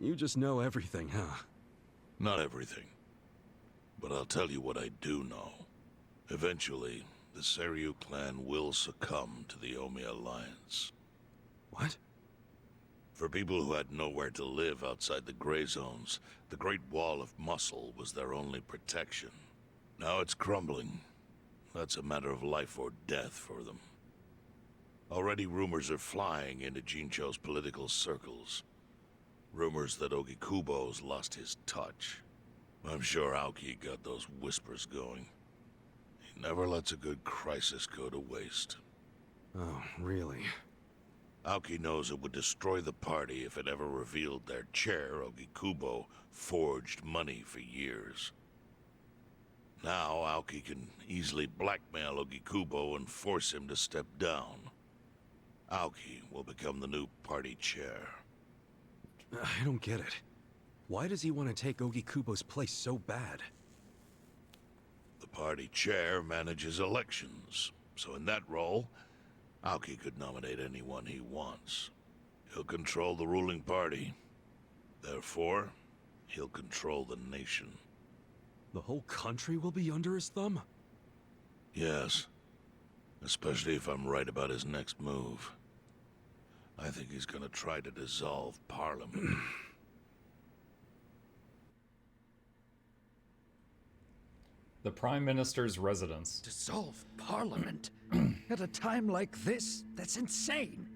You just know everything, huh? Not everything. But I'll tell you what I do know. Eventually, the Seiryu clan will succumb to the Omi Alliance. What? For people who had nowhere to live outside the Gray Zones, the Great Wall of Muscle was their only protection. Now it's crumbling. That's a matter of life or death for them. Already rumors are flying into Jincho's political circles. Rumors that Ogikubo's lost his touch. I'm sure Aoki got those whispers going. He never lets a good crisis go to waste. Oh, really? Aoki knows it would destroy the party if it ever revealed their chair, Ogikubo, forged money for years. Now, Aoki can easily blackmail Ogikubo and force him to step down. Aoki will become the new party chair. I don't get it. Why does he want to take Ogikubo's place so bad? The party chair manages elections, so in that role, Aoki could nominate anyone he wants. He'll control the ruling party. Therefore, he'll control the nation. The whole country will be under his thumb? Yes. Especially if I'm right about his next move. I think he's gonna try to dissolve Parliament. The Prime Minister's residence. Dissolve Parliament? At a time like this? That's insane!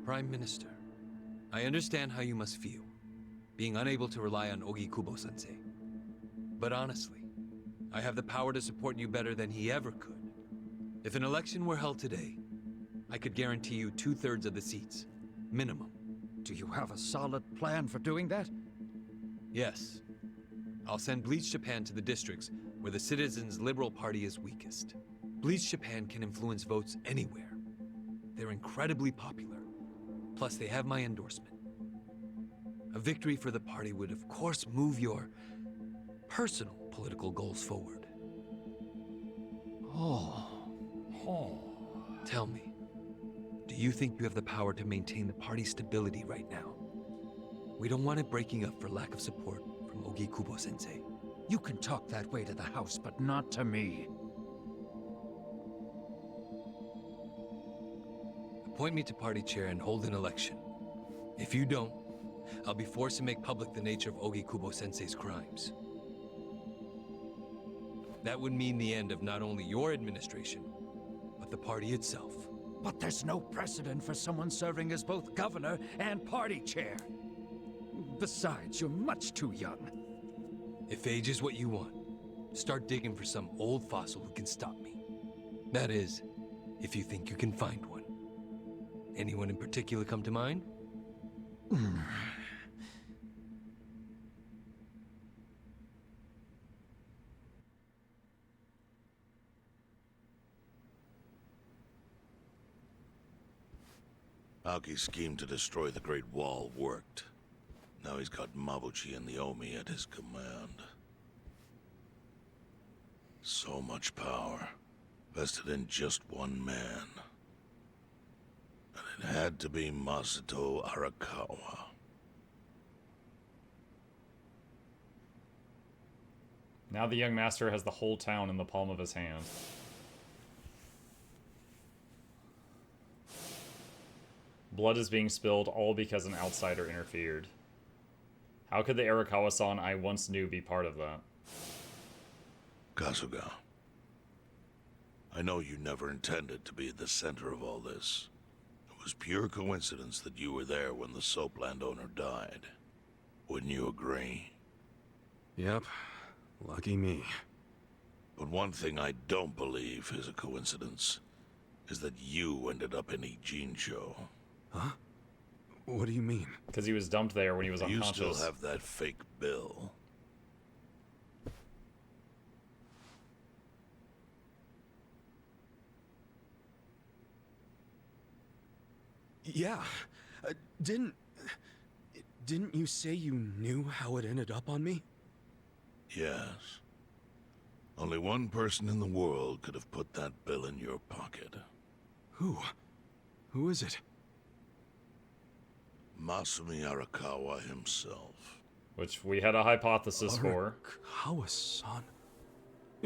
Prime Minister, I understand how you must feel, being unable to rely on Ogikubo-sensei. But honestly, I have the power to support you better than he ever could. If an election were held today, I could guarantee you 2/3 of the seats, minimum. Do you have a solid plan for doing that? Yes. I'll send Bleach Japan to the districts where the Citizens' Liberal Party is weakest. Bleach Japan can influence votes anywhere. They're incredibly popular. Plus, they have my endorsement. A victory for the party would, of course, move your personal political goals forward. Tell me, do you think you have the power to maintain the party's stability right now? We don't want it breaking up for lack of support from Ogikubo-sensei. You can talk that way to the house, but not to me. Appoint me to party chair and hold an election. If you don't, I'll be forced to make public the nature of Ogikubo-sensei's crimes. That would mean the end of not only your administration, but the party itself. But there's no precedent for someone serving as both governor and party chair. Besides, you're much too young. If age is what you want, start digging for some old fossil who can stop me. That is, if you think you can find one. Anyone in particular come to mind? Aoki's scheme to destroy the Great Wall worked. Now he's got Mabuchi and the Omi at his command. So much power, vested in just one man. And it had to be Masato Arakawa. Now the young master has the whole town in the palm of his hand. Blood is being spilled all because an outsider interfered. How could the Arakawa-san I once knew be part of that? Kasuga, I know you never intended to be at the center of all this. It was pure coincidence that you were there when the soap landowner died. Wouldn't you agree? Yep. Lucky me. But one thing I don't believe is a coincidence, is that you ended up in Ijincho. Huh? What do you mean? Because he was dumped there when he was unconscious. You still have that fake bill. Yeah. Didn't you say you knew how it ended up on me? Yes. Only one person in the world could have put that bill in your pocket. Who? Who is it? Masumi Arakawa himself. Which we had a hypothesis for. Arakawa-san?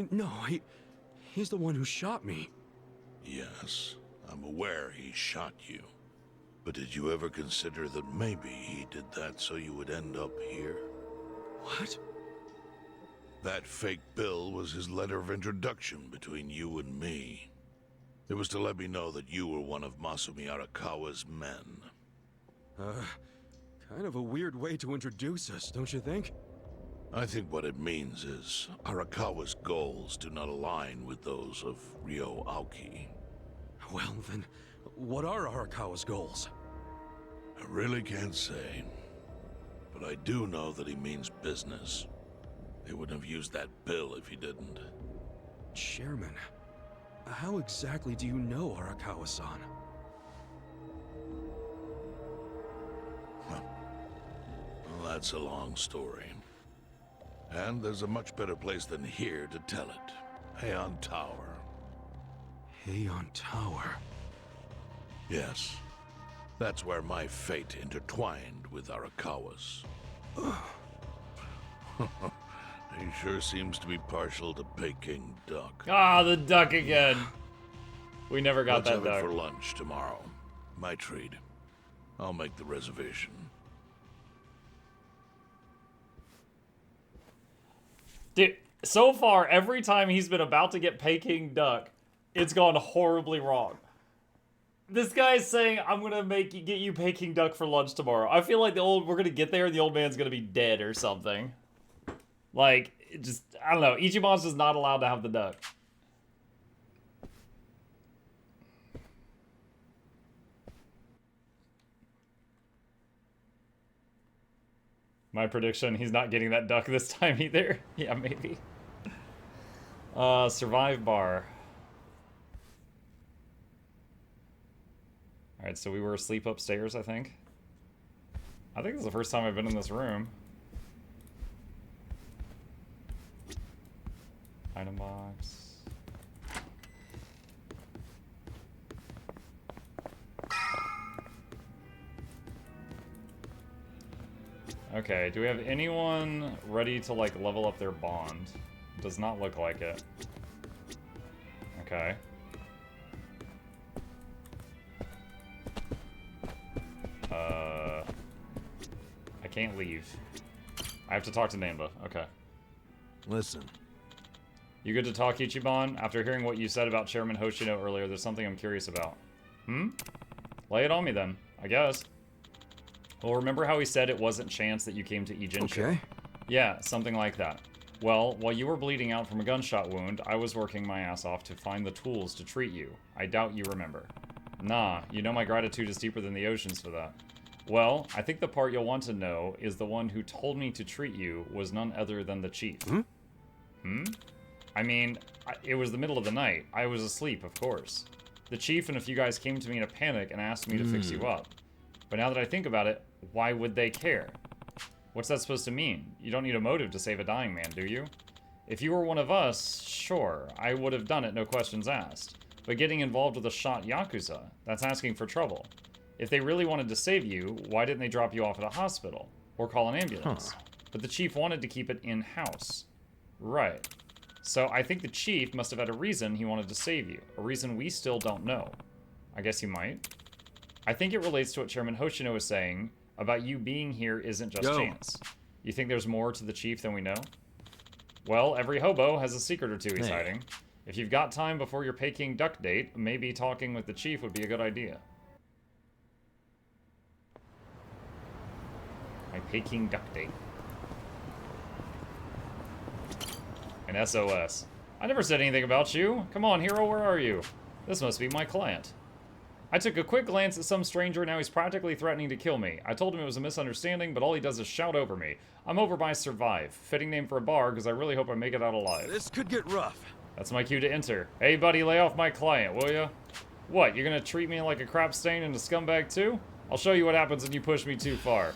No, he's the one who shot me. Yes, I'm aware he shot you. But did you ever consider that maybe he did that so you would end up here? What? That fake bill was his letter of introduction between you and me. It was to let me know that you were one of Masumi Arakawa's men. Kind of a weird way to introduce us, don't you think? I think what it means is Arakawa's goals do not align with those of Ryo Aoki. Well, then, what are Arakawa's goals? I really can't say. But I do know that he means business. They wouldn't have used that bill if he didn't. Chairman, how exactly do you know Arakawa-san? Well, that's a long story. And there's a much better place than here to tell it. Heian Tower. Heian Tower? Yes. That's where my fate intertwined with Arakawa's. He sure seems to be partial to Peking duck. Ah, the duck again. We never got Let's that have it duck. for lunch tomorrow. My treat. I'll make the reservation. Dude, so far, every time he's been about to get Peking duck, it's gone horribly wrong. This guy's saying, I'm gonna get you Peking duck for lunch tomorrow. I feel like we're gonna get there and the old man's gonna be dead or something. Like, I don't know. Ichimon's just not allowed to have the duck. My prediction, he's not getting that duck this time either. Yeah, maybe. Survive bar. Alright, so we were asleep upstairs, I think. I think this is the first time I've been in this room. Item box. Okay, do we have anyone ready to, like, level up their bond? Does not look like it. Okay. I can't leave. I have to talk to Namba. Okay. Listen. You good to talk, Ichiban? After hearing what you said about Chairman Hoshino earlier, there's something I'm curious about. Lay it on me then, I guess. Well, remember how he said it wasn't chance that you came to Ijincho? Okay. Yeah, something like that. Well, while you were bleeding out from a gunshot wound, I was working my ass off to find the tools to treat you. I doubt you remember. Nah, you know my gratitude is deeper than the oceans for that. Well, I think the part you'll want to know is the one who told me to treat you was none other than the chief. I mean, it was the middle of the night. I was asleep, of course. The chief and a few guys came to me in a panic and asked me to fix you up. But now that I think about it, why would they care? What's that supposed to mean? You don't need a motive to save a dying man, do you? If you were one of us, sure, I would have done it, no questions asked. But getting involved with a shot Yakuza, that's asking for trouble. If they really wanted to save you, why didn't they drop you off at a hospital? Or call an ambulance? But the chief wanted to keep it in-house. Right. So I think the chief must have had a reason he wanted to save you. A reason we still don't know. I guess he might. I think it relates to what Chairman Hoshino was saying about you being here isn't just chance. You think there's more to the chief than we know? Well, every hobo has a secret or two he's hiding. If you've got time before your Peking duck date, maybe talking with the chief would be a good idea. My Peking duck date. An SOS. I never said anything about you. Come on, hero, where are you? This must be my client. I took a quick glance at some stranger, now he's practically threatening to kill me. I told him it was a misunderstanding, but all he does is shout over me. I'm over by Survive. Fitting name for a bar, because I really hope I make it out alive. This could get rough. That's my cue to enter. Hey, buddy, lay off my client, will ya? What, you're gonna treat me like a crap stain and a scumbag too? I'll show you what happens when you push me too far.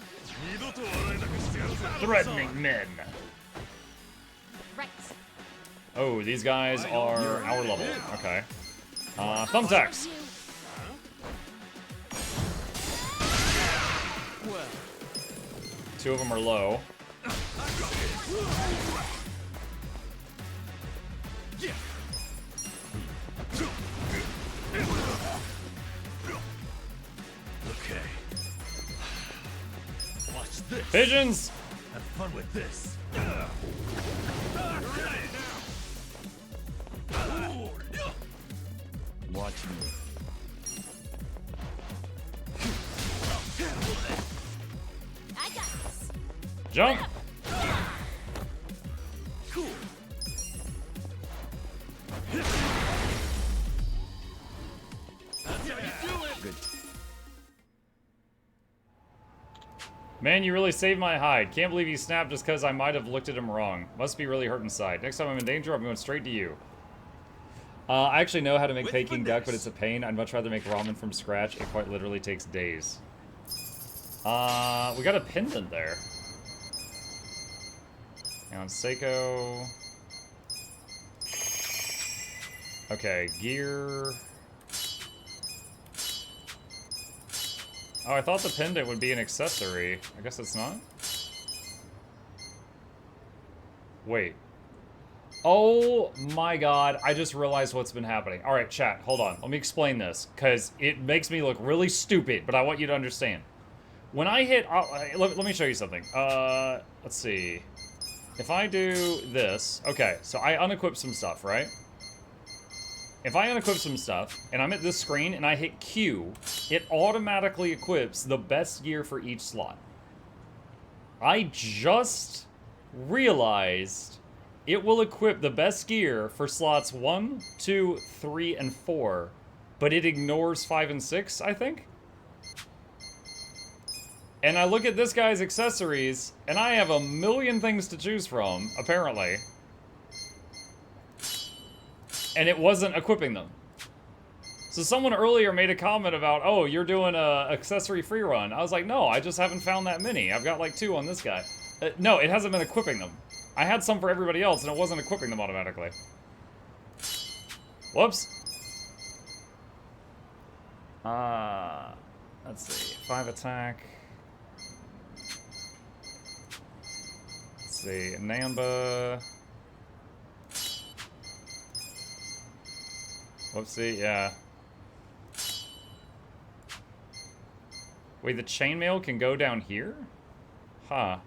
Threatening men. Right. Oh, these guys are our level. Okay. Thumbtacks. 2 of them are low. Okay. Watch this. Pigeons! Have fun with this. Watch me. I got this. Jump! Cool. That's how you do it. Good. Man, you really saved my hide. Can't believe you snapped just because I might have looked at him wrong. Must be really hurt inside. Next time I'm in danger, I'm going straight to you. I actually know how to make Peking duck, but it's a pain. I'd much rather make ramen from scratch. It quite literally takes days. We got a pendant there. Hang on, Seiko. Okay, gear. Oh, I thought the pendant would be an accessory. I guess it's not. Wait. Oh my god, I just realized what's been happening. Alright, chat, hold on. Let me explain this, because it makes me look really stupid, but I want you to understand. When I hit... let me show you something. Let's see. If I do this... Okay, so I unequip some stuff, right? If I unequip some stuff, and I'm at this screen, and I hit Q, it automatically equips the best gear for each slot. I just realized it will equip the best gear for slots 1, 2, 3, and 4, but it ignores 5 and 6, I think? And I look at this guy's accessories, and I have a million things to choose from, apparently. And it wasn't equipping them. So someone earlier made a comment about, oh, you're doing a accessory free run. I was like, no, I just haven't found that many. I've got like 2 on this guy. No, it hasn't been equipping them. I had some for everybody else, and it wasn't equipping them automatically. Whoops. Let's see. 5 attack. Let's see. Namba. Whoopsie, yeah. Wait, the chainmail can go down here? Huh.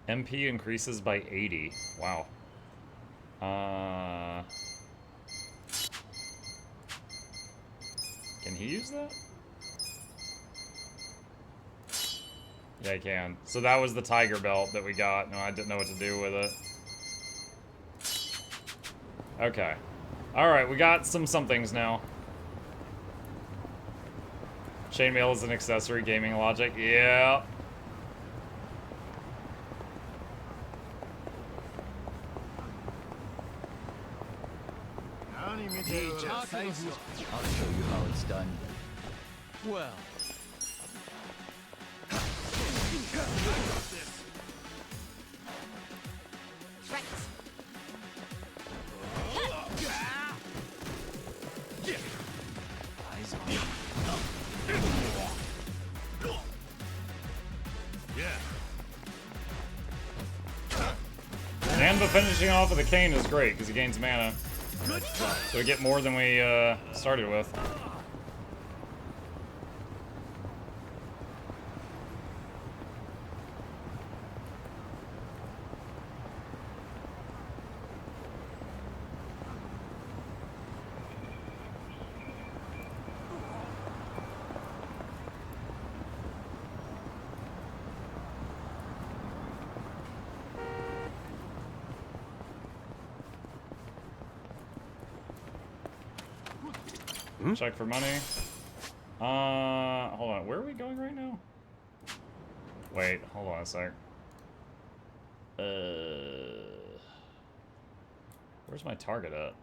MP increases by 80. Wow. Can he use that? Yeah, I can. So that was the tiger belt that we got. No, I didn't know what to do with it. Okay. Alright, we got some somethings now. Chainmail is an accessory, gaming logic. Yeah. I'll show you how it's done. Well. Right. Eyes on. And the finishing off of the cane is great, because he gains mana. So we get more than we started with. Check for money. Hold on. Where are we going right now? Wait, hold on a sec. Where's my target at?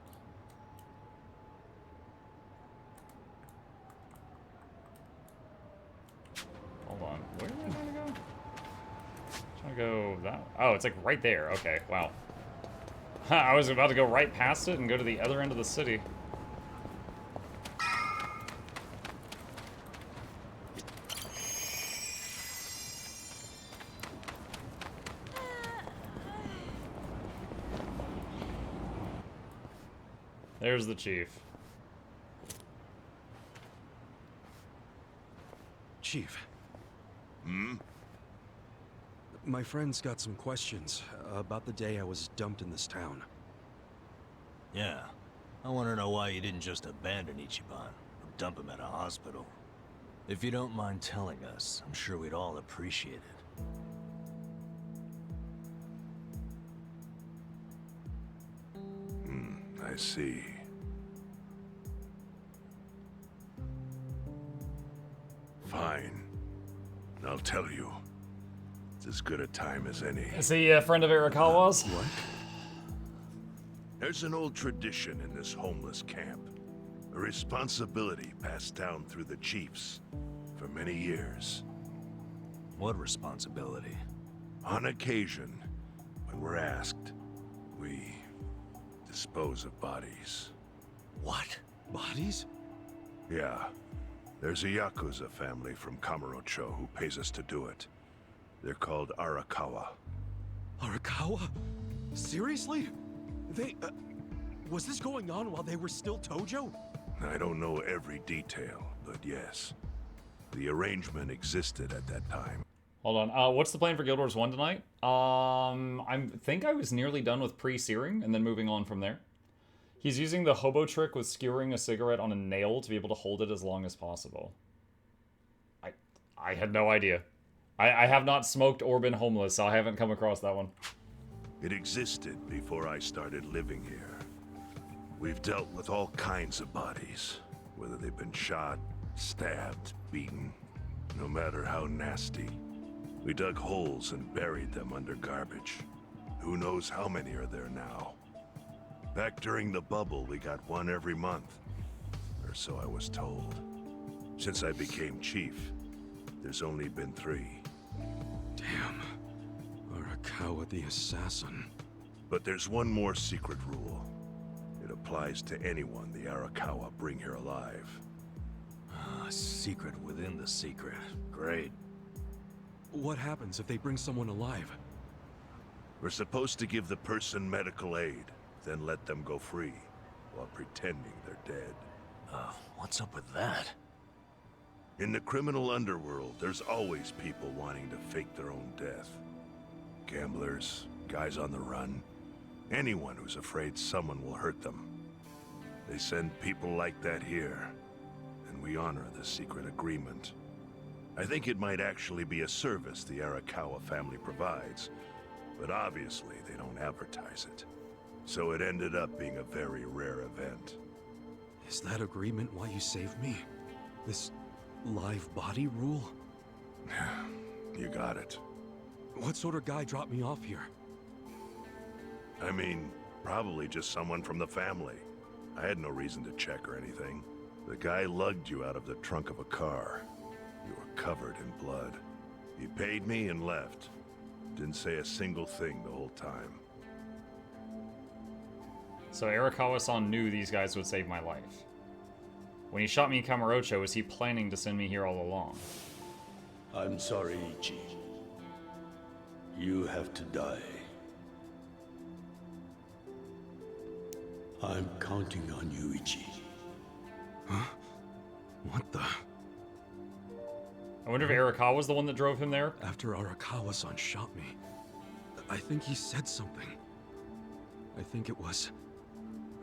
Hold on. Where am I trying to go? Trying to go that. Oh, it's like right there. Okay, wow. I was about to go right past it and go to the other end of the city. There's the chief. Chief, Hmm? my friend's got some questions about the day I was dumped in this town. Yeah. I want to know why you didn't just abandon Ichiban or dump him at a hospital. If you don't mind telling us, I'm sure we'd all appreciate it. I see. Fine. I'll tell you. It's as good a time as any. Is he a friend of Arakawa's? What? There's an old tradition in this homeless camp. A responsibility passed down through the chiefs for many years. What responsibility? On occasion, when we're asked, we dispose of bodies. What? Bodies? Yeah. There's a Yakuza family from Kamurocho who pays us to do it. They're called Arakawa. Arakawa? Seriously? They, was this going on while they were still Tojo? I don't know every detail, but yes. The arrangement existed at that time. Hold on. What's the plan for Guild Wars 1 tonight? I think I was nearly done with pre-searing and then moving on from there. He's using the hobo trick with skewering a cigarette on a nail to be able to hold it as long as possible. I had no idea. I have not smoked or been homeless, so I haven't come across that one. It existed before I started living here. We've dealt with all kinds of bodies, whether they've been shot, stabbed, beaten, no matter how nasty. We dug holes and buried them under garbage. Who knows how many are there now? Back during the bubble, we got one every month. Or so I was told. Since I became chief, there's only been 3. Damn. Arakawa the assassin. But there's one more secret rule. It applies to anyone the Arakawa bring here alive. Secret within the secret. Great. What happens if they bring someone alive? We're supposed to give the person medical aid, then let them go free, while pretending they're dead. What's up with that? In the criminal underworld, there's always people wanting to fake their own death. Gamblers, guys on the run, anyone who's afraid someone will hurt them. They send people like that here, and we honor the secret agreement. I think it might actually be a service the Arakawa family provides, but obviously they don't advertise it. So it ended up being a very rare event. Is that agreement why you saved me? This live body rule? You got it. What sort of guy dropped me off here? I mean, probably just someone from the family. I had no reason to check or anything. The guy lugged you out of the trunk of a car. You were covered in blood. He paid me and left. Didn't say a single thing the whole time. So Arakawa-san knew these guys would save my life. When he shot me in Kamurocho, was he planning to send me here all along? I'm sorry, Ichi. You have to die. I'm counting on you, Ichi. Huh? What the? I wonder if Arakawa was the one that drove him there? After Arakawa-san shot me, I think he said something. I think it was,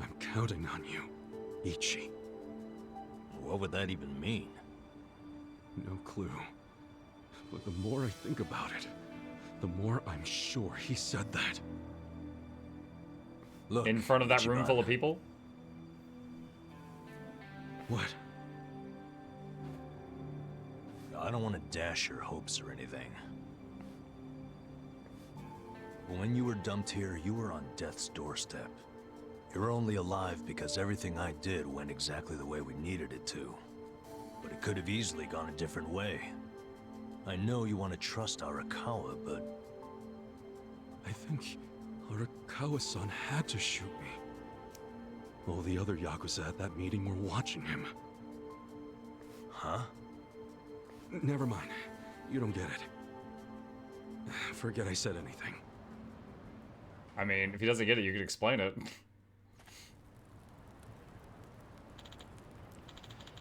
I'm counting on you, Ichi. What would that even mean? No clue. But the more I think about it, the more I'm sure he said that. Look, In front of that room Ichiban, full of people? What? I don't want to dash your hopes or anything. But when you were dumped here, you were on death's doorstep. You're only alive because everything I did went exactly the way we needed it to. But it could have easily gone a different way. I know you want to trust Arakawa, but... I think Arakawa-san had to shoot me. All the other Yakuza at that meeting were watching him. Huh? Never mind. You don't get it. Forget I said anything. I mean, if he doesn't get it, you could explain it.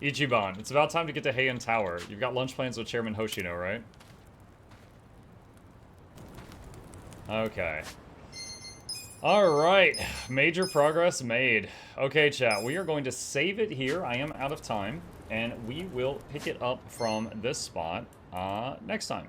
Ichiban, it's about time to get to Heian Tower. You've got lunch plans with Chairman Hoshino, right? Okay. Alright, major progress made. Okay, chat, we are going to save it here. I am out of time, and we will pick it up from this spot next time.